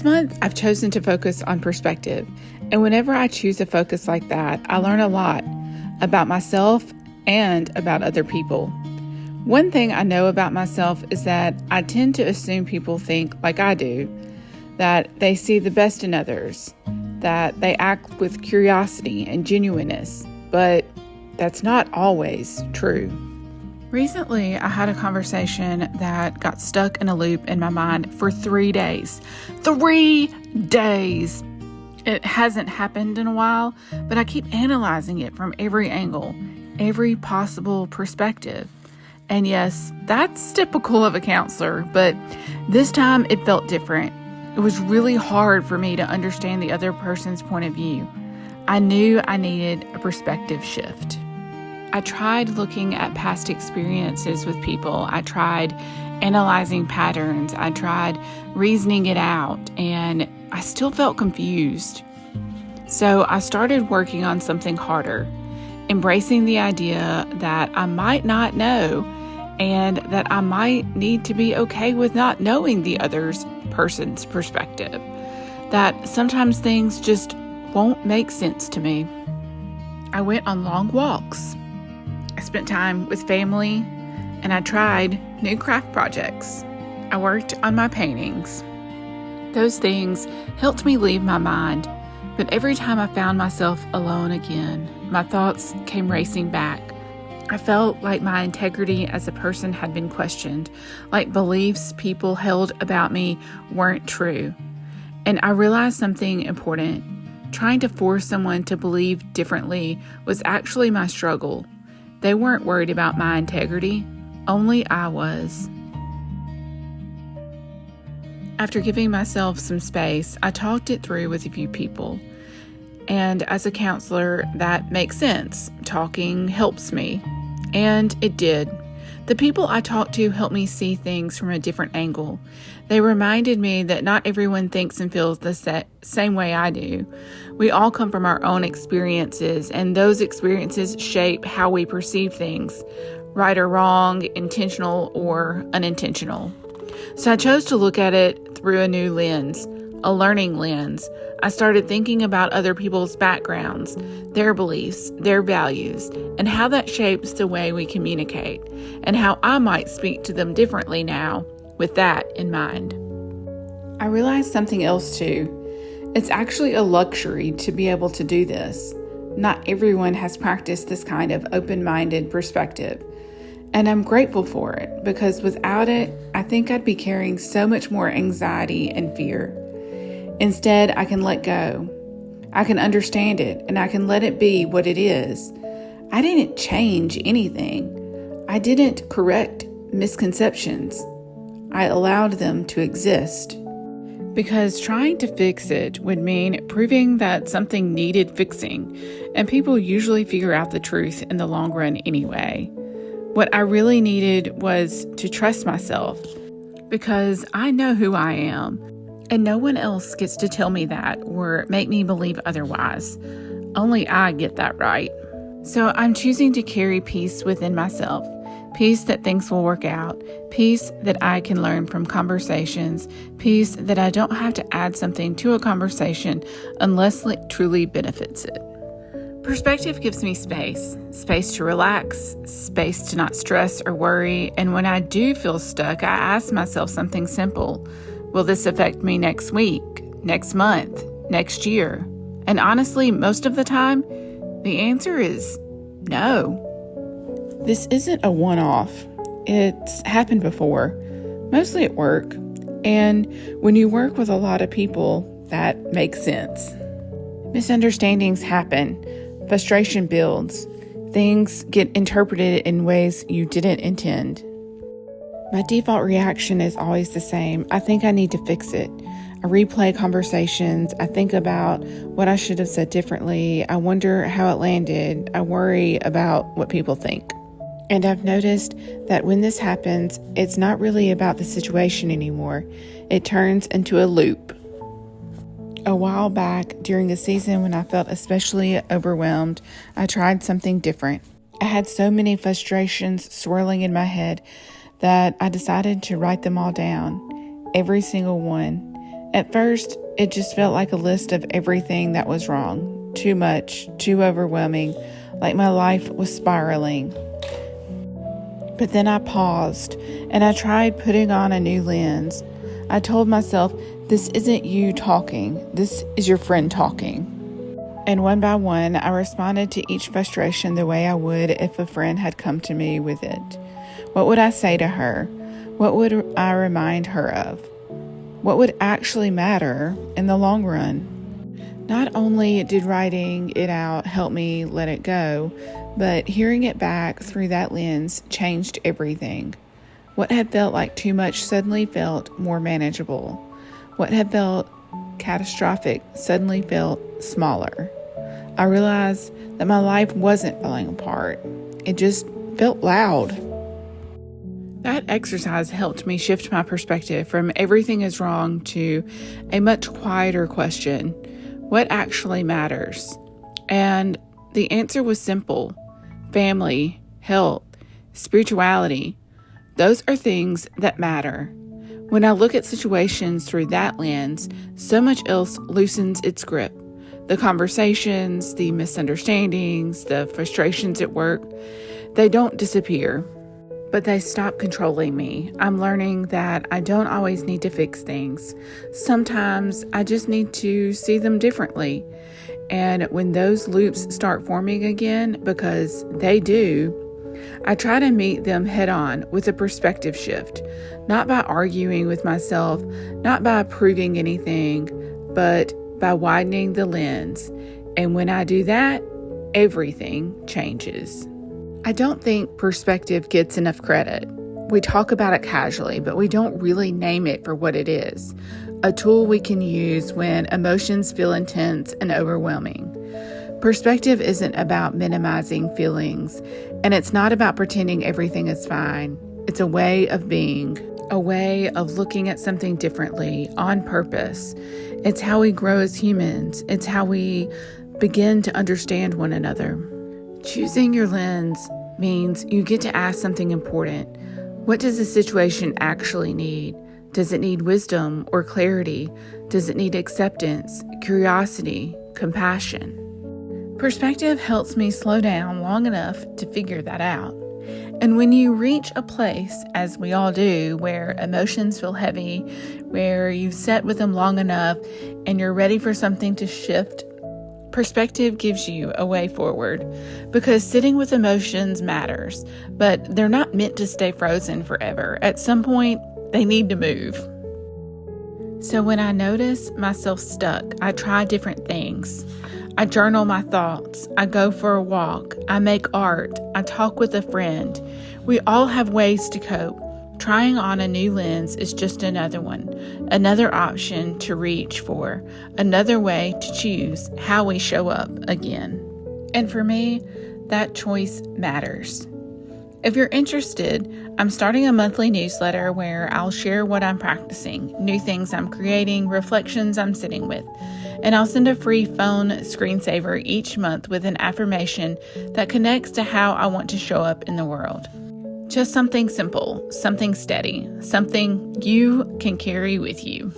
month, I've chosen to focus on perspective. And whenever I choose a focus like that, I learn a lot about myself and about other people. One thing I know about myself is that I tend to assume people think like I do, that they see the best in others, that they act with curiosity and genuineness, but that's not always true. Recently, I had a conversation that got stuck in a loop in my mind for 3 days. 3 days! It hasn't happened in a while, but I keep analyzing it from every angle, every possible perspective. And yes, that's typical of a counselor, but this time it felt different. It was really hard for me to understand the other person's point of view. I knew I needed a perspective shift. I tried looking at past experiences with people. I tried analyzing patterns. I tried reasoning it out, and I still felt confused. So I started working on something harder, embracing the idea that I might not know and that I might need to be okay with not knowing the other person's perspective, that sometimes things just won't make sense to me. I went on long walks. I spent time with family, and I tried new craft projects. I worked on my paintings. Those things helped me leave my mind, but every time I found myself alone again, my thoughts came racing back. I felt like my integrity as a person had been questioned, like beliefs people held about me weren't true. And I realized something important. Trying to force someone to believe differently was actually my struggle. They weren't worried about my integrity. Only I was. After giving myself some space, I talked it through with a few people. And as a counselor, that makes sense. Talking helps me. And it did. The people I talked to helped me see things from a different angle. They reminded me that not everyone thinks and feels the same way I do. We all come from our own experiences, and those experiences shape how we perceive things, right or wrong, intentional or unintentional. So I chose to look at it through a new lens, a learning lens. I started thinking about other people's backgrounds, their beliefs, their values, and how that shapes the way we communicate, and how I might speak to them differently now with that in mind. I realized something else too. It's actually a luxury to be able to do this. Not everyone has practiced this kind of open-minded perspective, and I'm grateful for it because without it, I think I'd be carrying so much more anxiety and fear. Instead, I can let go. I can understand it, and I can let it be what it is. I didn't change anything. I didn't correct misconceptions. I allowed them to exist. Because trying to fix it would mean proving that something needed fixing, and people usually figure out the truth in the long run anyway. What I really needed was to trust myself, because I know who I am. And no one else gets to tell me that or make me believe otherwise. Only I get that right. So I'm choosing to carry peace within myself. Peace that things will work out. Peace that I can learn from conversations. Peace that I don't have to add something to a conversation unless it truly benefits it. Perspective gives me space. Space to relax. Space to not stress or worry. And when I do feel stuck, I ask myself something simple. Will this affect me next week, next month, next year? And honestly, most of the time, the answer is no. This isn't a one-off. It's happened before, mostly at work. And when you work with a lot of people, that makes sense. Misunderstandings happen. Frustration builds. Things get interpreted in ways you didn't intend. My default reaction is always the same. I think I need to fix it. I replay conversations. I think about what I should have said differently. I wonder how it landed. I worry about what people think. And I've noticed that when this happens, it's not really about the situation anymore. It turns into a loop. A while back, during a season when I felt especially overwhelmed, I tried something different. I had so many frustrations swirling in my head that I decided to write them all down, every single one. At first, it just felt like a list of everything that was wrong. Too much, too overwhelming, like my life was spiraling. But then I paused and I tried putting on a new lens. I told myself, this isn't you talking, this is your friend talking. And one by one, I responded to each frustration the way I would if a friend had come to me with it. What would I say to her? What would I remind her of? What would actually matter in the long run? Not only did writing it out help me let it go, but hearing it back through that lens changed everything. What had felt like too much suddenly felt more manageable. What had felt catastrophic suddenly felt smaller. I realized that my life wasn't falling apart. It just felt loud. That exercise helped me shift my perspective from everything is wrong to a much quieter question. What actually matters? And the answer was simple. Family, health, spirituality. Those are things that matter. When I look at situations through that lens, so much else loosens its grip. The conversations, the misunderstandings, the frustrations at work, they don't disappear, but they stop controlling me. I'm learning that I don't always need to fix things. Sometimes I just need to see them differently. And when those loops start forming again, because they do, I try to meet them head on with a perspective shift, not by arguing with myself, not by proving anything, but by widening the lens. And when I do that, everything changes. I don't think perspective gets enough credit. We talk about it casually, but we don't really name it for what it is. A tool we can use when emotions feel intense and overwhelming. Perspective isn't about minimizing feelings, and it's not about pretending everything is fine. It's a way of being, a way of looking at something differently, on purpose. It's how we grow as humans. It's how we begin to understand one another. Choosing your lens means you get to ask something important. What does the situation actually need? Does it need wisdom or clarity? Does it need acceptance, curiosity, compassion? Perspective helps me slow down long enough to figure that out. And when you reach a place, as we all do, where emotions feel heavy, where you've sat with them long enough and you're ready for something to shift, perspective gives you a way forward. Because sitting with emotions matters, but they're not meant to stay frozen forever. At some point, they need to move. So when I notice myself stuck, I try different things. I journal my thoughts. I go for a walk. I make art. I talk with a friend. We all have ways to cope. Trying on a new lens is just another one, another option to reach for, another way to choose how we show up again. And for me, that choice matters. If you're interested, I'm starting a monthly newsletter where I'll share what I'm practicing, new things I'm creating, reflections I'm sitting with. And I'll send a free phone screensaver each month with an affirmation that connects to how I want to show up in the world. Just something simple, something steady, something you can carry with you.